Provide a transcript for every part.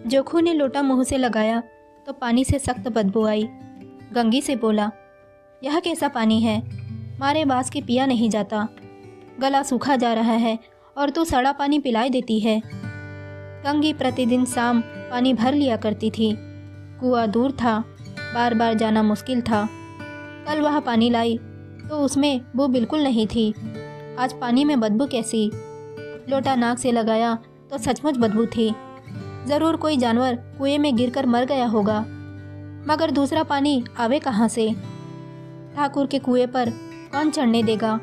जोखू ने लोटा मुंह से लगाया तो पानी से सख्त बदबू आई। गंगी से बोला, यह कैसा पानी है? मारे बास के पिया नहीं जाता। गला सूखा जा रहा है और तू सड़ा पानी पिलाई देती है। गंगी प्रतिदिन शाम पानी भर लिया करती थी। कुआं दूर था, बार बार जाना मुश्किल था। कल वह पानी लाई तो उसमें बू बिल्कुल नहीं थी। आज पानी में बदबू कैसी? लोटा नाक से लगाया तो सचमुच बदबू थी। ज़रूर कोई जानवर कुएं में गिरकर मर गया होगा, मगर दूसरा पानी आवे कहाँ से? ठाकुर के कुएं पर कौन चढ़ने देगा?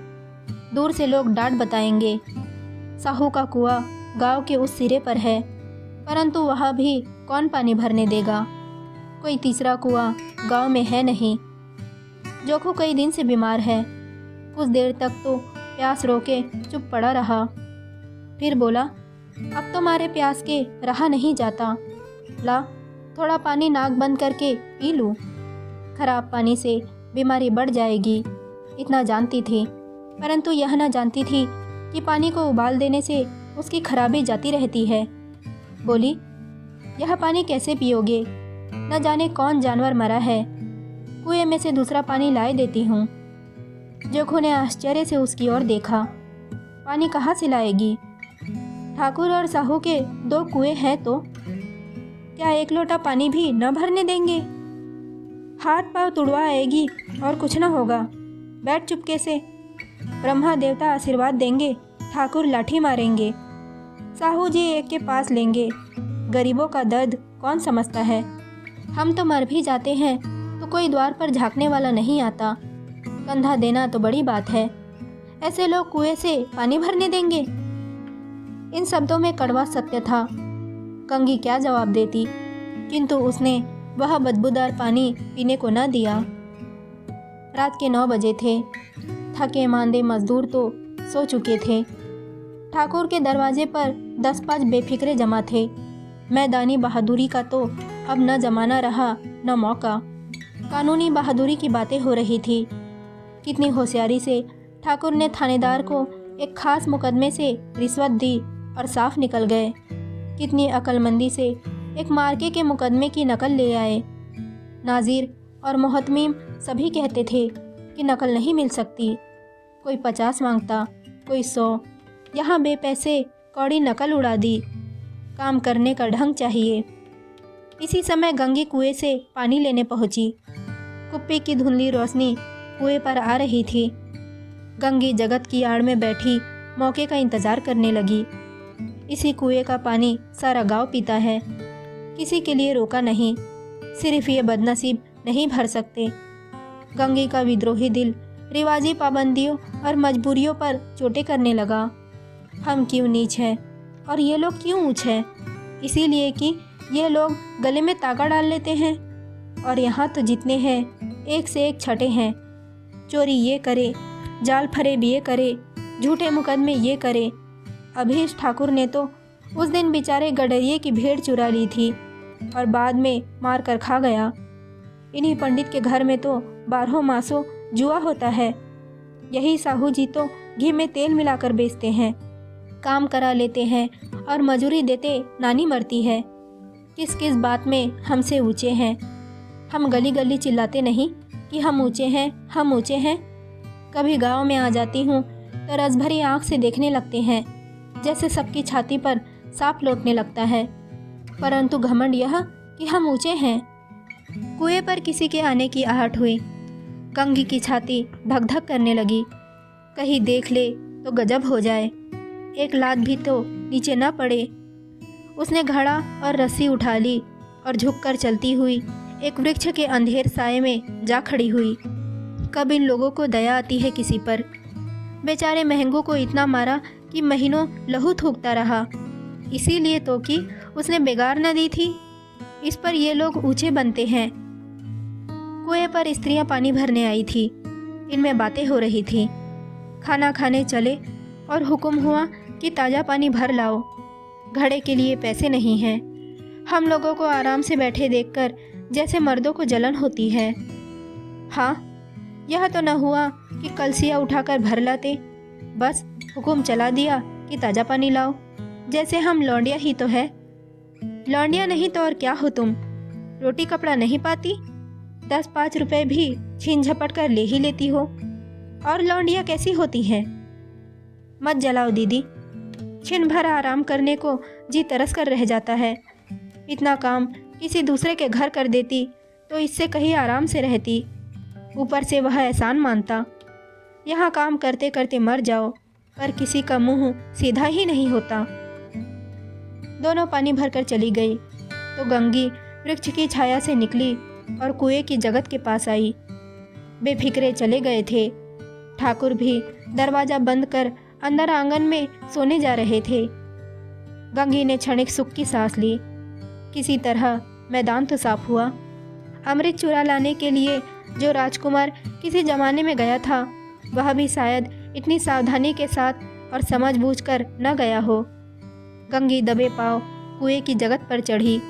दूर से लोग डांट बताएंगे। साहू का कुआं गांव के उस सिरे पर है, परंतु वहाँ भी कौन पानी भरने देगा? कोई तीसरा कुआं गांव में है नहीं। जोखू कई दिन से बीमार है। कुछ देर तक तो प्यास रोके चुप पड़ा रहा, फिर बोला, अब तो मारे प्यास के रहा नहीं जाता। ला थोड़ा पानी नाक बंद करके पी लूँ। खराब पानी से बीमारी बढ़ जाएगी, इतना जानती थी, परंतु यह न जानती थी कि पानी को उबाल देने से उसकी खराबी जाती रहती है। बोली, यह पानी कैसे पियोगे? न जाने कौन जानवर मरा है। कुएं में से दूसरा पानी लाए देती हूँ। जोखू ने आश्चर्य से उसकी ओर देखा। पानी कहाँ से लाएगी? ठाकुर और साहू के 2 कुएं हैं तो क्या 1 लोटा पानी भी न भरने देंगे? हाथ पांव तुड़वा आएगी और कुछ न होगा। बैठ चुपके से। ब्रह्मा देवता आशीर्वाद देंगे, ठाकुर लाठी मारेंगे, साहू जी एक के पास लेंगे। गरीबों का दर्द कौन समझता है? हम तो मर भी जाते हैं तो कोई द्वार पर झांकने वाला नहीं आता। कंधा देना तो बड़ी बात है, ऐसे लोग कुएं से पानी भरने देंगे? इन शब्दों में कड़वा सत्य था। गंगी क्या जवाब देती, किंतु उसने वह बदबूदार पानी पीने को न दिया। रात के 9 बजे थे। थके मांदे मजदूर तो सो चुके थे। ठाकुर के दरवाजे पर 10-5 बेफिक्रे जमा थे। मैदानी बहादुरी का तो अब न जमाना रहा न मौका। कानूनी बहादुरी की बातें हो रही थी। कितनी होशियारी से ठाकुर ने थानेदार को एक खास मुकदमे से रिश्वत दी और साफ निकल गए। कितनी अक्लमंदी से एक मार्के के मुकदमे की नकल ले आए। नाजिर और मोहतमीम सभी कहते थे कि नकल नहीं मिल सकती। कोई 50 मांगता, कोई 100। यहाँ बेपैसे कौड़ी नकल उड़ा दी। काम करने का ढंग चाहिए। इसी समय गंगी कुएं से पानी लेने पहुंची। कुप्पी की धुंधली रोशनी कुएं पर आ रही थी। गंगी जगत की आड़ में बैठी मौके का इंतजार करने लगी। इसी कुएं का पानी सारा गांव पीता है। किसी के लिए रोका नहीं, सिर्फ ये बदनसीब नहीं भर सकते। गंगी का विद्रोही दिल रिवाजी पाबंदियों और मजबूरियों पर चोटें करने लगा। हम क्यों नीच हैं और ये लोग क्यों ऊंच हैं? इसीलिए कि ये लोग गले में तागा डाल लेते हैं, और यहाँ तो जितने हैं एक से एक छठे हैं। चोरी ये करे, जाल फरेब ये करे, झूठे मुकदमे ये करे। अभीश ठाकुर ने तो उस दिन बेचारे गडरिये की भेड़ चुरा ली थी और बाद में मार कर खा गया। इन्हीं पंडित के घर में तो 12 मासों जुआ होता है। यही साहू जी तो घी में तेल मिलाकर बेचते हैं। काम करा लेते हैं और मजूरी देते नानी मरती है। किस किस बात में हमसे ऊंचे हैं? हम गली गली चिल्लाते नहीं कि हम ऊंचे हैं, हम ऊंचे हैं। कभी गांव में आ जाती हूँ तो रस भरी आँख से देखने लगते हैं, जैसे सबकी छाती पर सांप लौटने लगता है। परंतु घमंड यह कि हम ऊंचे हैं। कुएं पर किसी के आने की आहट हुई। गंगी की छाती धक धक करने लगी। कहीं देख ले तो गजब हो जाए, एक लात भी तो नीचे न पड़े। उसने घड़ा और रस्सी उठा ली और झुककर चलती हुई एक वृक्ष के अंधेर साये में जा खड़ी हुई। कब इन लोगों को दया आती है किसी पर? बेचारे महंगों को इतना मारा कि महीनों लहू थूकता रहा। इसीलिए तो कि उसने बेगार न दी थी। इस पर ये लोग ऊंचे बनते हैं। कुएं पर स्त्रियां पानी भरने आई थी। इनमें बातें हो रही थी। खाना खाने चले और हुक्म हुआ कि ताज़ा पानी भर लाओ। घड़े के लिए पैसे नहीं हैं। हम लोगों को आराम से बैठे देखकर जैसे मर्दों को जलन होती है। हाँ, यह तो न हुआ कि कलसिया उठाकर भर लाते। बस हुक्म चला दिया कि ताज़ा पानी लाओ, जैसे हम लौंडिया ही तो है। लौंडिया नहीं तो और क्या हो तुम? रोटी कपड़ा नहीं पाती? 10-5 रुपए भी छीन झपट कर ले ही लेती हो। और लौंडिया कैसी होती हैं? मत जलाओ दीदी, छिन भर आराम करने को जी तरस कर रह जाता है। इतना काम किसी दूसरे के घर कर देती तो इससे कहीं आराम से रहती। ऊपर से वह एहसान मानता। यहाँ काम करते करते मर जाओ, पर किसी का मुंह सीधा ही नहीं होता। दोनों पानी भरकर चली गई तो गंगी वृक्ष की छाया से निकली और कुएं की जगत के पास आई। बेफिक्रे चले गए थे। ठाकुर भी दरवाजा बंद कर अंदर आंगन में सोने जा रहे थे। गंगी ने क्षणिक सुख की सांस ली। किसी तरह मैदान तो साफ हुआ। अमृत चुरा लाने के लिए जो राजकुमार किसी जमाने में गया था, वह भी शायद इतनी सावधानी के साथ और समझबूझकर न गया हो। गंगी दबे पांव कुएं की जगत पर चढ़ी।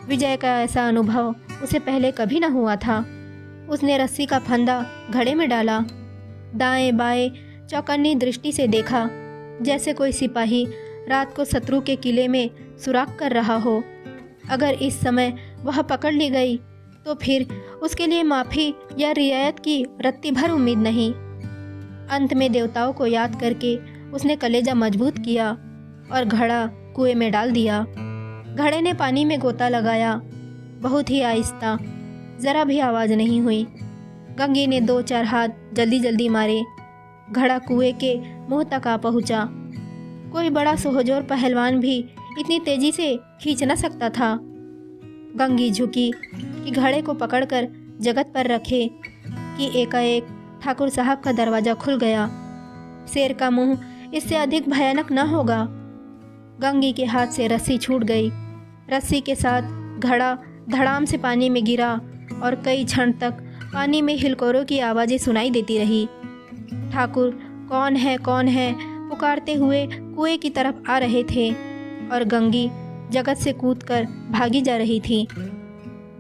विजय का ऐसा अनुभव उसे पहले कभी न हुआ था। उसने रस्सी का फंदा घड़े में डाला, दाएं बाएं चौकन्नी दृष्टि से देखा, जैसे कोई सिपाही रात को शत्रु के किले में सुराख कर रहा हो। अगर इस समय वह पकड़ ली गई तो फिर उसके लिए माफ़ी या रियायत की रत्ती भर उम्मीद नहीं। अंत में देवताओं को याद करके उसने कलेजा मजबूत किया और घड़ा कुएं में डाल दिया। घड़े ने पानी में गोता लगाया, बहुत ही आहिस्ता, ज़रा भी आवाज़ नहीं हुई। गंगी ने 2-4 हाथ जल्दी जल्दी मारे। घड़ा कुएं के मुंह तक आ पहुंचा। कोई बड़ा सोहजोर पहलवान भी इतनी तेजी से खींच न सकता था। गंगी झुकी कि घड़े को पकड़कर जगत पर रखे कि एकाएक ठाकुर साहब का दरवाज़ा खुल गया। शेर का मुंह इससे अधिक भयानक न होगा। गंगी के हाथ से रस्सी छूट गई। रस्सी के साथ घड़ा धड़ाम से पानी में गिरा और कई क्षण तक पानी में हिलकोरों की आवाज़ें सुनाई देती रही। ठाकुर कौन है पुकारते हुए कुएं की तरफ आ रहे थे और गंगी जगत से कूदकर भागी जा रही थी।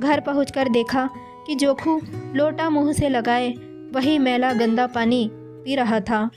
घर पहुंचकर देखा कि जोखू लोटा मुंह से लगाए वही मैला गंदा पानी पी रहा था।